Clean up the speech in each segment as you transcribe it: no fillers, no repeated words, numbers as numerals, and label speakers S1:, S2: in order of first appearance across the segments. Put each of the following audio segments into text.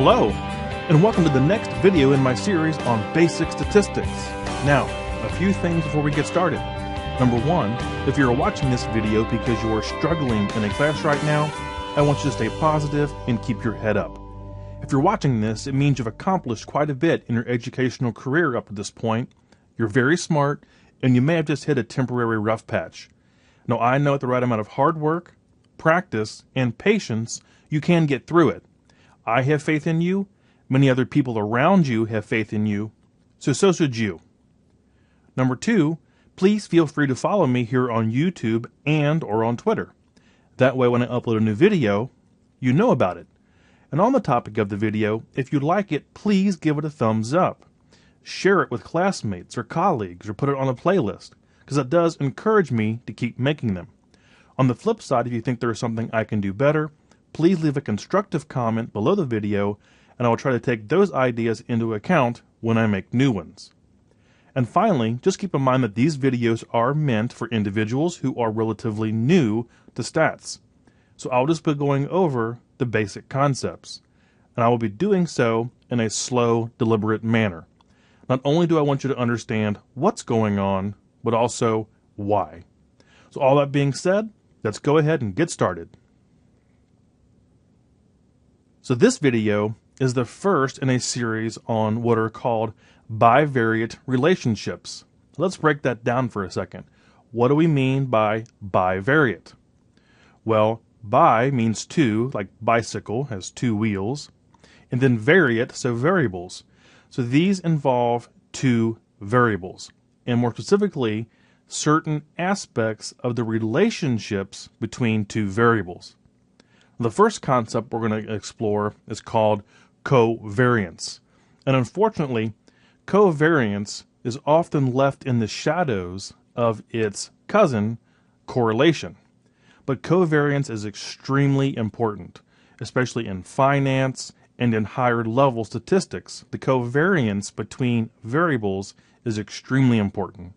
S1: Hello, and welcome to the next video in my series on basic statistics. Now, a few things before we get started. Number one, if you're watching this video because you are struggling in a class right now, I want you to stay positive and keep your head up. If you're watching this, it means you've accomplished quite a bit in your educational career up to this point. You're very smart, and you may have just hit a temporary rough patch. Now, I know with the right amount of hard work, practice, and patience, you can get through it. I have faith in you. Many other people around you have faith in you. So should you. Number two, please feel free to follow me here on YouTube and or on Twitter. That way when I upload a new video, you know about it. And on the topic of the video, if you like it, please give it a thumbs up. Share it with classmates or colleagues or put it on a playlist, because that does encourage me to keep making them. On the flip side, if you think there is something I can do better, please leave a constructive comment below the video, and I will try to take those ideas into account when I make new ones. And finally, just keep in mind that these videos are meant for individuals who are relatively new to stats. So I'll just be going over the basic concepts, and I will be doing so in a slow, deliberate manner. Not only do I want you to understand what's going on, but also why. So all that being said, let's go ahead and get started. So this video is the first in a series on what are called bivariate relationships. Let's break that down for a second. What do we mean by bivariate? Well, bi means two, like bicycle has two wheels, and then variate, so variables. So these involve two variables, and more specifically, certain aspects of the relationships between two variables. The first concept we're going to explore is called covariance. And unfortunately, covariance is often left in the shadows of its cousin, correlation. But covariance is extremely important, especially in finance and in higher level statistics. The covariance between variables is extremely important.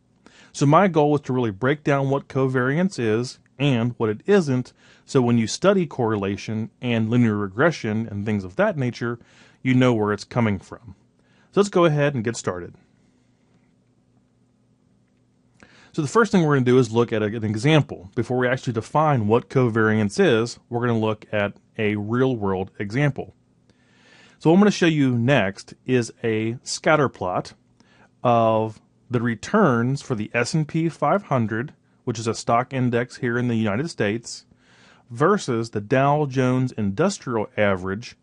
S1: So my goal is to really break down what covariance is and what it isn't, so when you study correlation and linear regression and things of that nature, you know where it's coming from. So let's go ahead and get started. So the first thing we're going to do is look at an example. Before we actually define what covariance is, we're going to look at a real-world example. So what I'm going to show you next is a scatter plot of the returns for the S&P 500, which is a stock index here in the United States, versus the Dow Jones Industrial Average,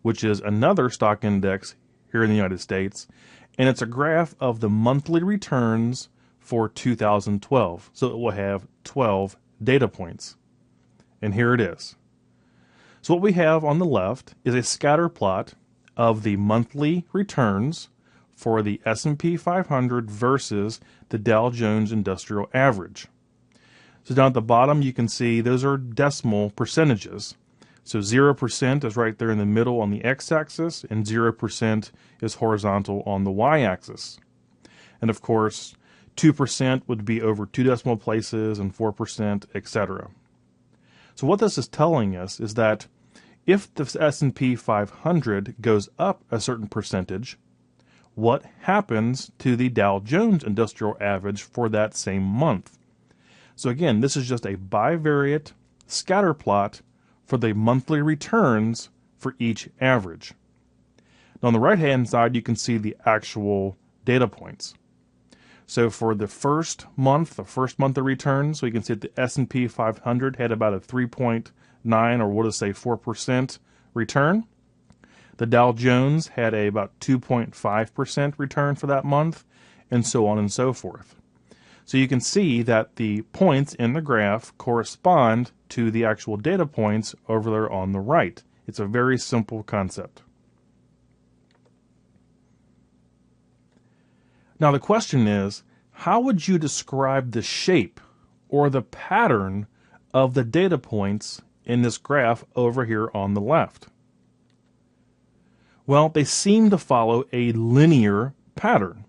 S1: which is another stock index here in the United States, and it's a graph of the monthly returns for 2012. So it will have 12 data points. And here it is. So what we have on the left is a scatter plot of the monthly returns for the S&P 500 versus the Dow Jones Industrial Average. So down at the bottom, you can see those are decimal percentages. So 0% is right there in the middle on the x-axis, and 0% is horizontal on the y-axis. And of course, 2% would be over 2 decimal places, and 4%, etc. So what this is telling us is that if the S&P 500 goes up a certain percentage, what happens to the Dow Jones Industrial Average for that same month? So again, this is just a bivariate scatter plot for the monthly returns for each average. Now on the right-hand side, you can see the actual data points. So for the first month of returns, we can see that the S&P 500 had about a 3.9 or what is say 4% return. The Dow Jones had about 2.5% return for that month, and so on and so forth. So you can see that the points in the graph correspond to the actual data points over there on the right. It's a very simple concept. Now the question is, how would you describe the shape or the pattern of the data points in this graph over here on the left? Well, they seem to follow a linear pattern.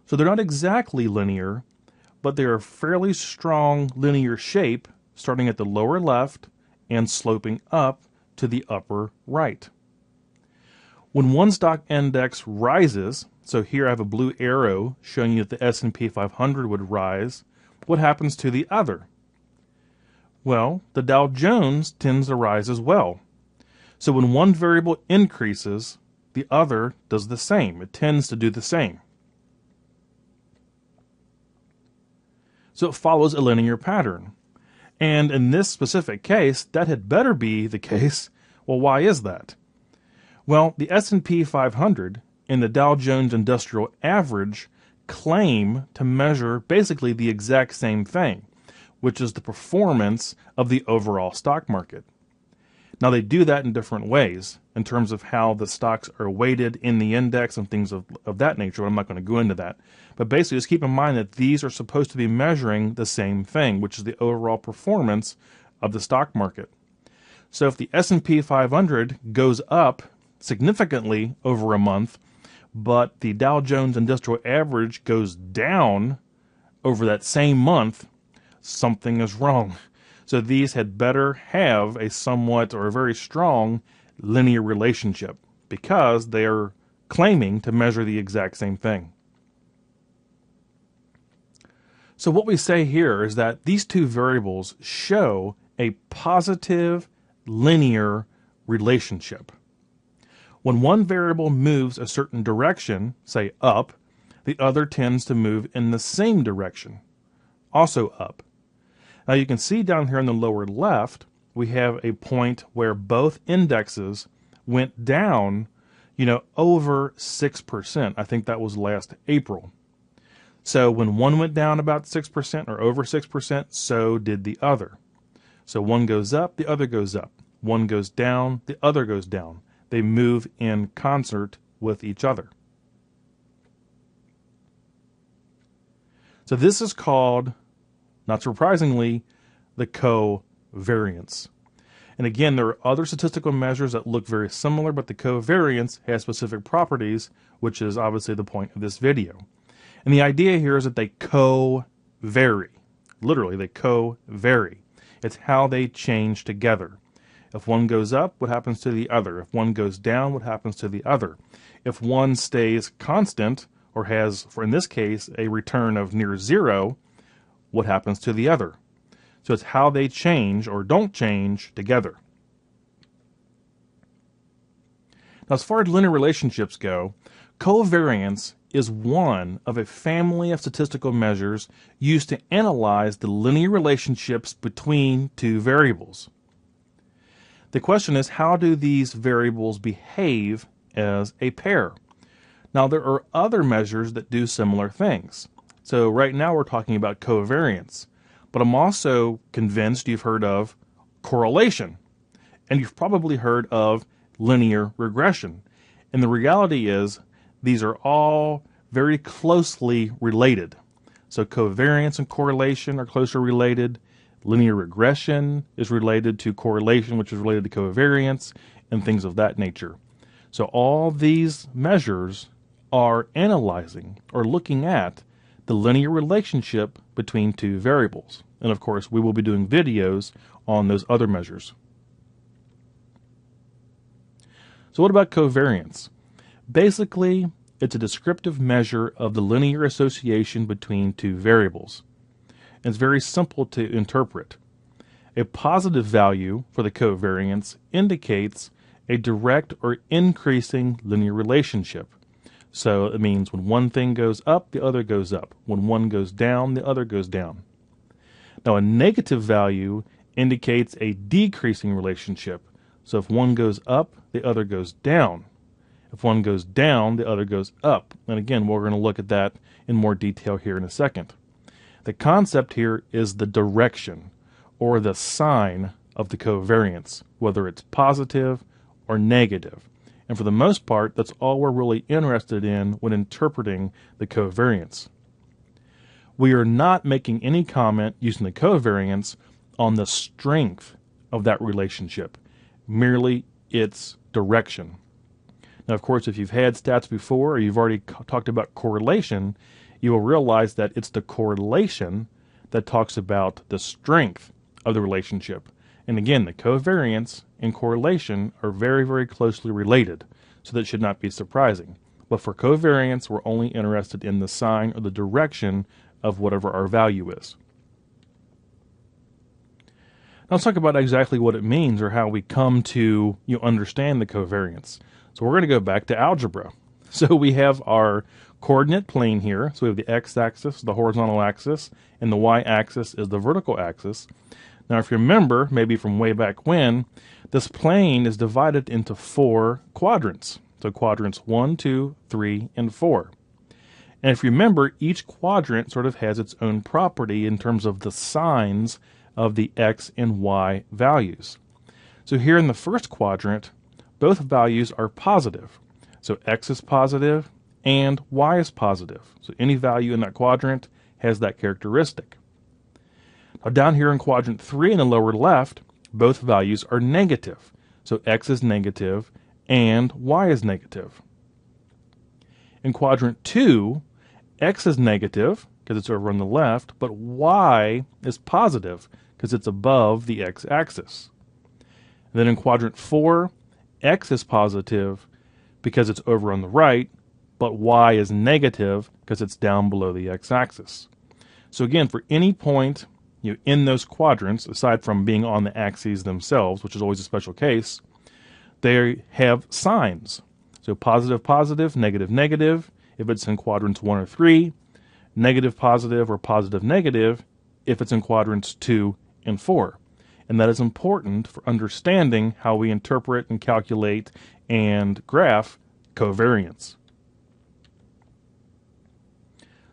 S1: So they're not exactly linear, but they're a fairly strong linear shape starting at the lower left and sloping up to the upper right. When one stock index rises, so here I have a blue arrow showing you that the S&P 500 would rise, what happens to the other? Well, the Dow Jones tends to rise as well. So when one variable increases, the other does the same. It tends to do the same. So it follows a linear pattern. And in this specific case, that had better be the case. Well, why is that? Well, the S&P 500 and the Dow Jones Industrial Average claim to measure basically the exact same thing, which is the performance of the overall stock market. Now, they do that in different ways in terms of how the stocks are weighted in the index and things of that nature. I'm not going to go into that. But basically, just keep in mind that these are supposed to be measuring the same thing, which is the overall performance of the stock market. So if the S&P 500 goes up significantly over a month, but the Dow Jones Industrial Average goes down over that same month, something is wrong. So these had better have a somewhat or a very strong linear relationship because they are claiming to measure the exact same thing. So what we say here is that these two variables show a positive linear relationship. When one variable moves a certain direction, say up, the other tends to move in the same direction, also up. Now you can see down here in the lower left, we have a point where both indexes went down, over 6%. I think that was last April. So when one went down about 6% or over 6%, so did the other. So one goes up, the other goes up. One goes down, the other goes down. They move in concert with each other. So this is called, not surprisingly, the covariance. And again, there are other statistical measures that look very similar, but the covariance has specific properties, which is obviously the point of this video. And the idea here is that they co-vary. Literally, they co-vary. It's how they change together. If one goes up, what happens to the other? If one goes down, what happens to the other? If one stays constant, or has, for in this case, a return of near zero, what happens to the other? So it's how they change or don't change together. Now, as far as linear relationships go, covariance is one of a family of statistical measures used to analyze the linear relationships between two variables. The question is, how do these variables behave as a pair? Now, there are other measures that do similar things. So right now we're talking about covariance, but I'm also convinced you've heard of correlation, and you've probably heard of linear regression. And the reality is these are all very closely related. So covariance and correlation are closely related. Linear regression is related to correlation, which is related to covariance, and things of that nature. So all these measures are analyzing or looking at the linear relationship between two variables. And of course, we will be doing videos on those other measures. So what about covariance? Basically, it's a descriptive measure of the linear association between two variables. It's very simple to interpret. A positive value for the covariance indicates a direct or increasing linear relationship. So it means when one thing goes up, the other goes up. When one goes down, the other goes down. Now, a negative value indicates a decreasing relationship. So if one goes up, the other goes down. If one goes down, the other goes up. And again, we're going to look at that in more detail here in a second. The concept here is the direction or the sign of the covariance, whether it's positive or negative. And for the most part, that's all we're really interested in when interpreting the covariance. We are not making any comment using the covariance on the strength of that relationship, merely its direction. Now, of course, if you've had stats before or you've already talked about correlation, you will realize that it's the correlation that talks about the strength of the relationship. And again, the covariance and correlation are very, very closely related, so that should not be surprising. But for covariance, we're only interested in the sign or the direction of whatever our value is. Now let's talk about exactly what it means or how we come to understand the covariance. So we're going to go back to algebra. So we have our coordinate plane here. So we have the x-axis, the horizontal axis, and the y-axis is the vertical axis. Now if you remember, maybe from way back when, this plane is divided into 4 quadrants. So quadrants 1, 2, 3, and 4. And if you remember, each quadrant sort of has its own property in terms of the signs of the x and y values. So here in the first quadrant, both values are positive. So x is positive and y is positive. So any value in that quadrant has that characteristic. Now down here in quadrant 3 in the lower left, both values are negative. So x is negative and y is negative. In quadrant 2, x is negative because it's over on the left, but y is positive because it's above the x-axis. Then in quadrant 4, x is positive because it's over on the right, but y is negative because it's down below the x-axis. So again, for any point in those quadrants, aside from being on the axes themselves, which is always a special case, they have signs. So positive, positive, negative, negative, if it's in quadrants 1 or 3, negative, positive, or positive, negative, if it's in quadrants 2 and 4. And that is important for understanding how we interpret and calculate and graph covariance.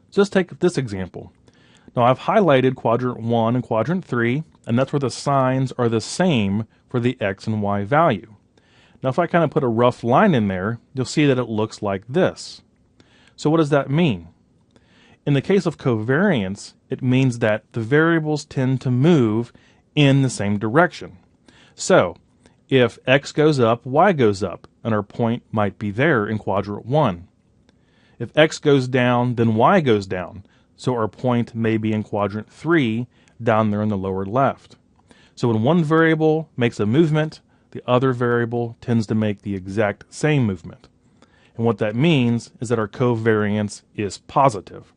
S1: So let's take this example. Now I've highlighted quadrant 1 and quadrant 3, and that's where the signs are the same for the x and y value. Now if I kind of put a rough line in there, you'll see that it looks like this. So what does that mean? In the case of covariance, it means that the variables tend to move in the same direction. So if x goes up, y goes up, and our point might be there in quadrant 1. If x goes down, then y goes down, so our point may be in quadrant 3, down there in the lower left. So when one variable makes a movement, the other variable tends to make the exact same movement. And what that means is that our covariance is positive,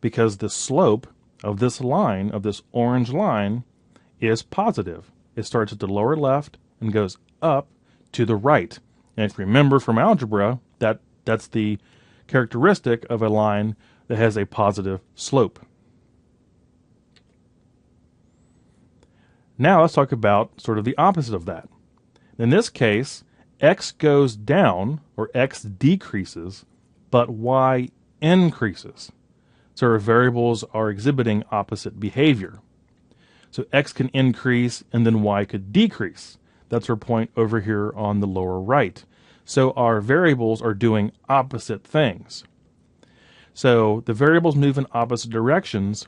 S1: because the slope of this line, of this orange line, is positive. It starts at the lower left and goes up to the right. And if you remember from algebra, that's the characteristic of a line that has a positive slope. Now let's talk about sort of the opposite of that. In this case, x goes down, or x decreases, but y increases. So our variables are exhibiting opposite behavior. So x can increase and then y could decrease. That's our point over here on the lower right. So our variables are doing opposite things. So the variables move in opposite directions.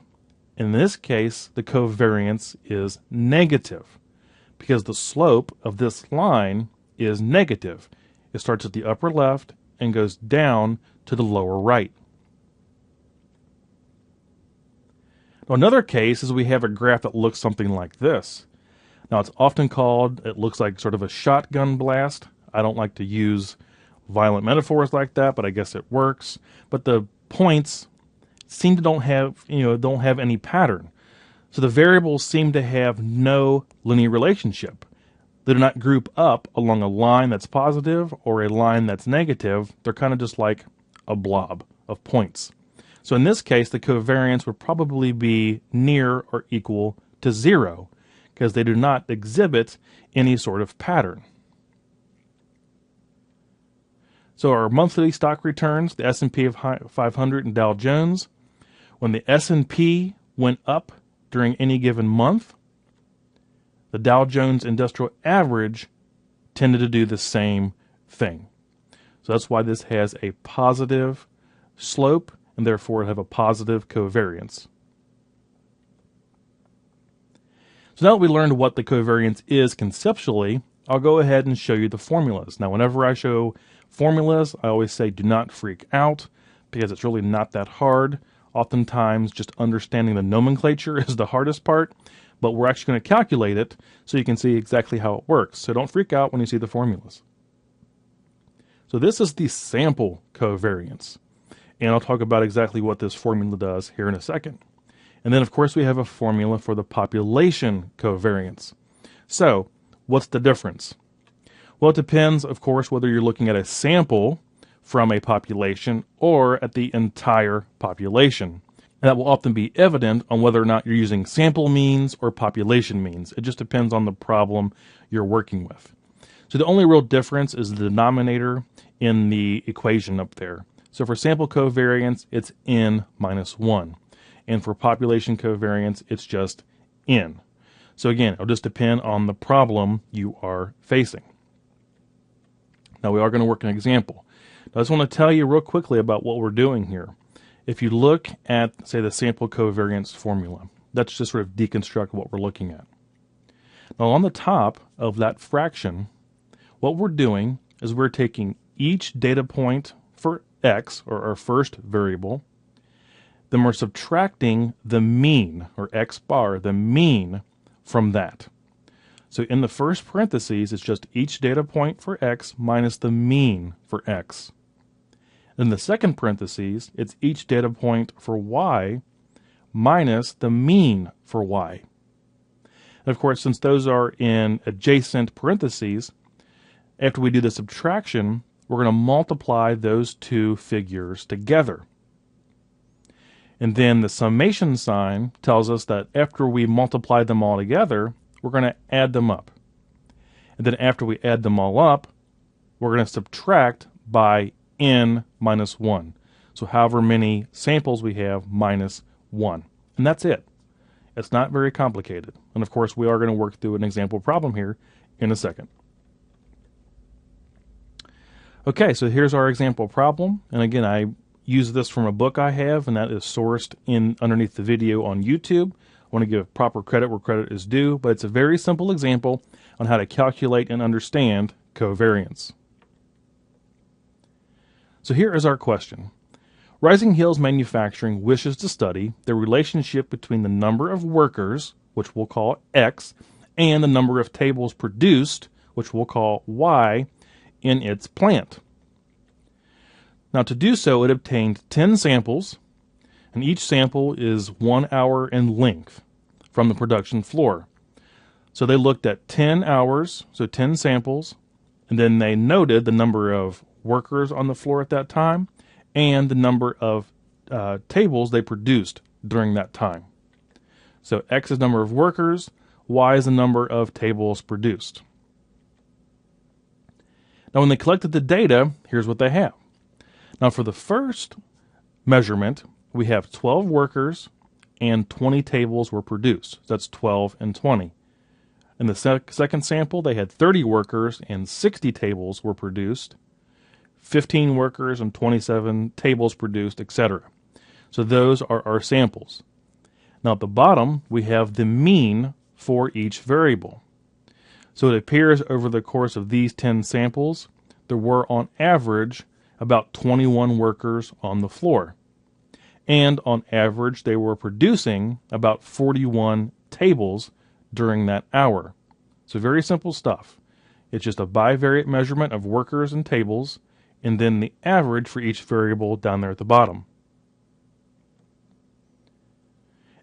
S1: In this case, the covariance is negative because the slope of this line is negative. It starts at the upper left and goes down to the lower right. Now, another case is we have a graph that looks something like this. Now it's often called, it looks like sort of a shotgun blast. I don't like to use violent metaphors like that, but I guess it works. But the points seem to don't have any pattern. So the variables seem to have no linear relationship. They do not group up along a line that's positive or a line that's negative. They're kind of just like a blob of points. So in this case, the covariance would probably be near or equal to 0 because they do not exhibit any sort of pattern. So our monthly stock returns, the S&P 500 and Dow Jones, when the S&P went up during any given month, the Dow Jones Industrial Average tended to do the same thing. So that's why this has a positive slope and therefore it have a positive covariance. So now that we learned what the covariance is conceptually, I'll go ahead and show you the formulas. Now whenever I show formulas, I always say do not freak out because it's really not that hard. Oftentimes just understanding the nomenclature is the hardest part, but we're actually going to calculate it so you can see exactly how it works. So don't freak out when you see the formulas. So this is the sample covariance, and I'll talk about exactly what this formula does here in a second. And then, of course, we have a formula for the population covariance. So what's the difference? Well, it depends, of course, whether you're looking at a sample from a population or at the entire population. And that will often be evident on whether or not you're using sample means or population means. It just depends on the problem you're working with. So the only real difference is the denominator in the equation up there. So for sample covariance, it's n minus 1. And for population covariance, it's just n. So again, it'll just depend on the problem you are facing. Now we are going to work an example. Now, I just want to tell you real quickly about what we're doing here. If you look at, say, the sample covariance formula, that's just sort of deconstruct what we're looking at. Now on the top of that fraction, what we're doing is we're taking each data point for x, or our first variable, then we're subtracting the mean, or x bar, the mean from that. So in the first parentheses, it's just each data point for x minus the mean for x. In the second parentheses, it's each data point for y minus the mean for y. And of course, since those are in adjacent parentheses, after we do the subtraction, we're going to multiply those two figures together. And then the summation sign tells us that after we multiply them all together, we're going to add them up. And then after we add them all up, we're going to subtract by n minus 1. So however many samples we have minus 1. And that's it. It's not very complicated. And of course, we are going to work through an example problem here in a second. Okay, so here's our example problem. And again, I use this from a book I have, and that is sourced in underneath the video on YouTube. I want to give proper credit where credit is due, but it's a very simple example on how to calculate and understand covariance. So here is our question. Rising Hills Manufacturing wishes to study the relationship between the number of workers, which we'll call X, and the number of tables produced, which we'll call Y, in its plant. Now to do so, it obtained 10 samples, and each sample is 1 hour in length from the production floor. So they looked at 10 hours, so 10 samples, and then they noted the number of workers on the floor at that time and the number of tables they produced during that time. So X is the number of workers, Y is the number of tables produced. Now when they collected the data, here's what they have. Now for the first measurement, we have 12 workers and 20 tables were produced. That's 12 and 20. In the second sample, they had 30 workers and 60 tables were produced, 15 workers and 27 tables produced, etc. So those are our samples. Now at the bottom, we have the mean for each variable. So it appears over the course of these 10 samples, there were on average about 21 workers on the floor. And on average, they were producing about 41 tables during that hour. So very simple stuff. It's just a bivariate measurement of workers and tables, and then the average for each variable down there at the bottom.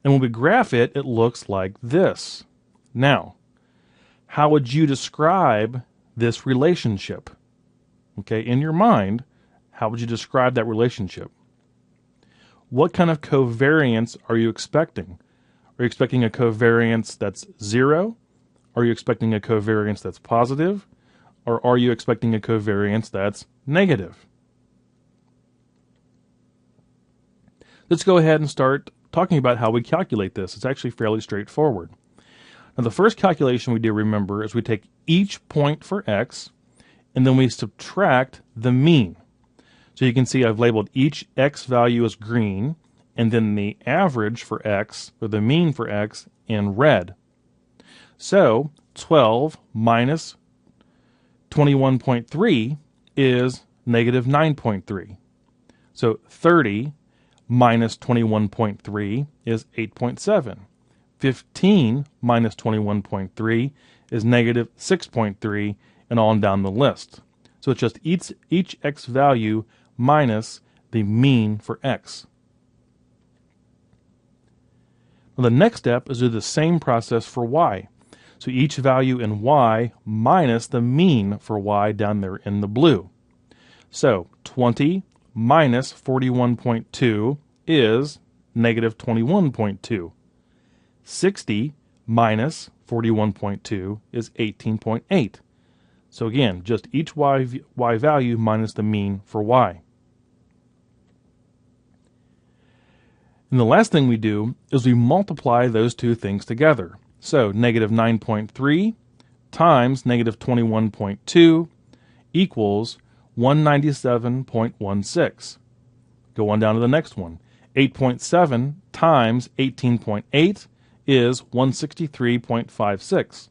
S1: And when we graph it, it looks like this. Now, how would you describe this relationship? Okay, in your mind, how would you describe that relationship? What kind of covariance are you expecting? Are you expecting a covariance that's 0? Are you expecting a covariance that's positive? Or are you expecting a covariance that's negative? Let's go ahead and start talking about how we calculate this. It's actually fairly straightforward. Now the first calculation we do, remember, is we take each point for X and then we subtract the mean. So you can see I've labeled each X value as green and then the average for X, or the mean for X, in red. So 12 minus 21.3 is negative 9.3. So 30 minus 21.3 is 8.7. 15 minus 21.3 is negative 6.3, and on down the list. So it's just each x value minus the mean for x. Well, the next step is to do the same process for y. So each value in y minus the mean for y down there in the blue. So 20 minus 41.2 is negative 21.2. 60 minus 41.2 is 18.8. So again, just each y value minus the mean for y. And the last thing we do is we multiply those two things together. So negative 9.3 times negative 21.2 equals 197.16. Go on down to the next one. 8.7 times 18.8 is 163.56.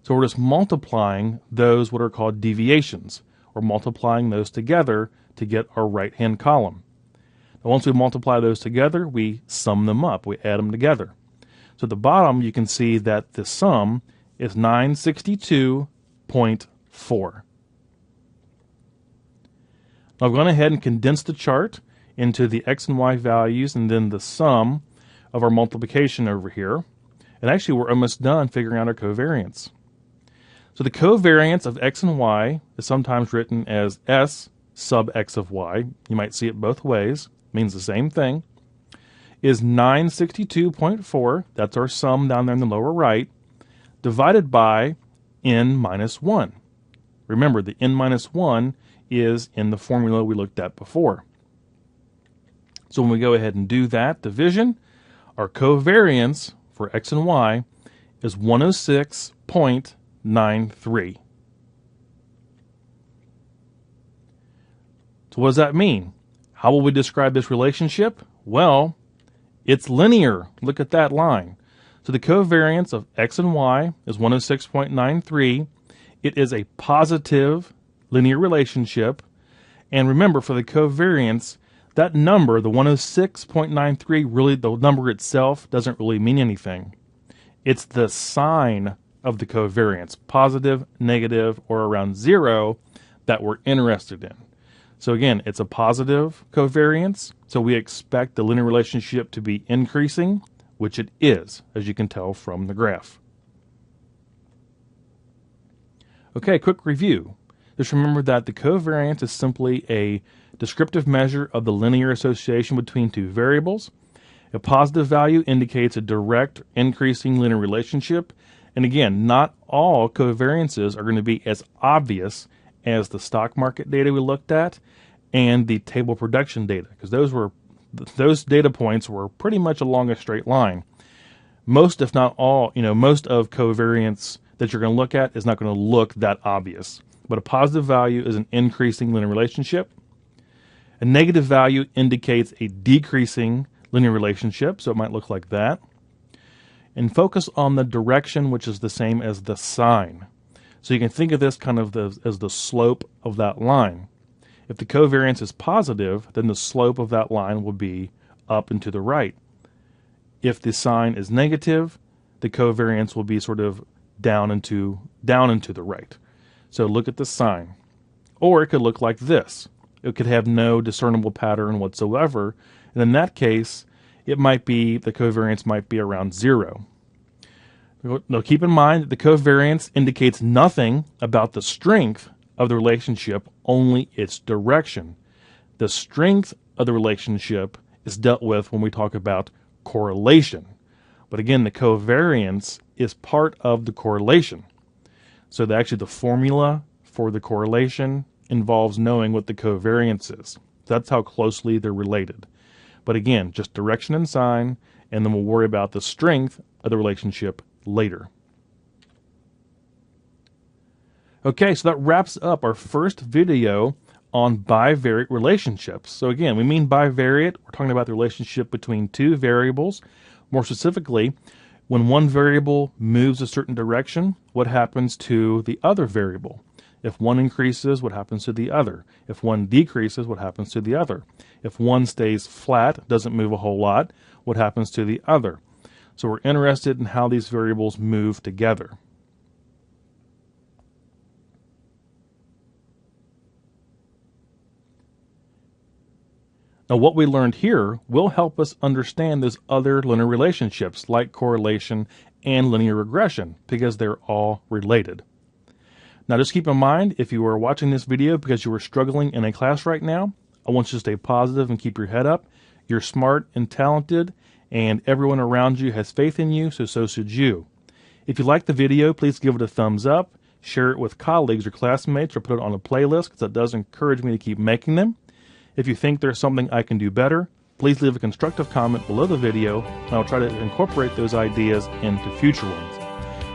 S1: So we're just multiplying those what are called deviations. We're multiplying those together to get our right-hand column. Now once we multiply those together, we sum them up. We add them together. So at the bottom, you can see that the sum is 962.4. Now I've gone ahead and condensed the chart into the x and y values and then the sum of our multiplication over here. And actually, we're almost done figuring out our covariance. So the covariance of x and y is sometimes written as s sub x of y. You might see it both ways. It means the same thing. Is 962.4, that's our sum down there in the lower right, divided by n minus 1. Remember, the n minus 1 is in the formula we looked at before. So when we go ahead and do that division, our covariance for x and y is 106.93. So what does that mean? How will we describe this relationship? Well, it's linear. Look at that line. So the covariance of x and y is 106.93. It is a positive linear relationship. And remember, for the covariance, that number, the 106.93, really the number itself doesn't really mean anything. It's the sign of the covariance, positive, negative, or around 0, that we're interested in. So again, it's a positive covariance, so we expect the linear relationship to be increasing, which it is, as you can tell from the graph. Okay, quick review. Just remember that the covariance is simply a descriptive measure of the linear association between two variables. A positive value indicates a direct increasing linear relationship. And again, not all covariances are going to be as obvious as the stock market data we looked at and the table production data, because those data points were pretty much along a straight line. Most, if not all, most of covariance that you're going to look at is not going to look that obvious. But a positive value is an increasing linear relationship. A negative value indicates a decreasing linear relationship, so it might look like that. And focus on the direction, which is the same as the sign. So you can think of this kind of as the slope of that line. If the covariance is positive, then the slope of that line will be up and to the right. If the sign is negative, the covariance will be sort of down and to the right. So look at the sign. Or it could look like this. It could have no discernible pattern whatsoever. And in that case, the covariance might be around 0. Now keep in mind that the covariance indicates nothing about the strength of the relationship, only its direction. The strength of the relationship is dealt with when we talk about correlation. But again, the covariance is part of the correlation. So actually the formula for the correlation involves knowing what the covariance is. That's how closely they're related. But again, just direction and sign, and then we'll worry about the strength of the relationship later. Okay, so that wraps up our first video on bivariate relationships. So again, we mean bivariate, we're talking about the relationship between two variables. More specifically, when one variable moves a certain direction, what happens to the other variable? If one increases, what happens to the other? If one decreases, what happens to the other? If one stays flat, doesn't move a whole lot, what happens to the other? So we're interested in how these variables move together. Now, what we learned here will help us understand those other linear relationships like correlation and linear regression because they're all related. Now, just keep in mind, if you are watching this video because you are struggling in a class right now, I want you to stay positive and keep your head up. You're smart and talented, and everyone around you has faith in you, so should you. If you like the video, please give it a thumbs up, share it with colleagues or classmates, or put it on a playlist because that does encourage me to keep making them. If you think there's something I can do better, please leave a constructive comment below the video, and I'll try to incorporate those ideas into future ones.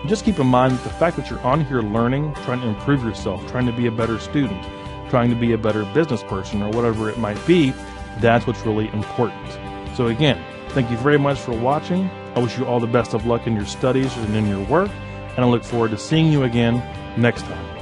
S1: And just keep in mind that the fact that you're on here learning, trying to improve yourself, trying to be a better student, trying to be a better business person, or whatever it might be, that's what's really important. So again, thank you very much for watching. I wish you all the best of luck in your studies and in your work, and I look forward to seeing you again next time.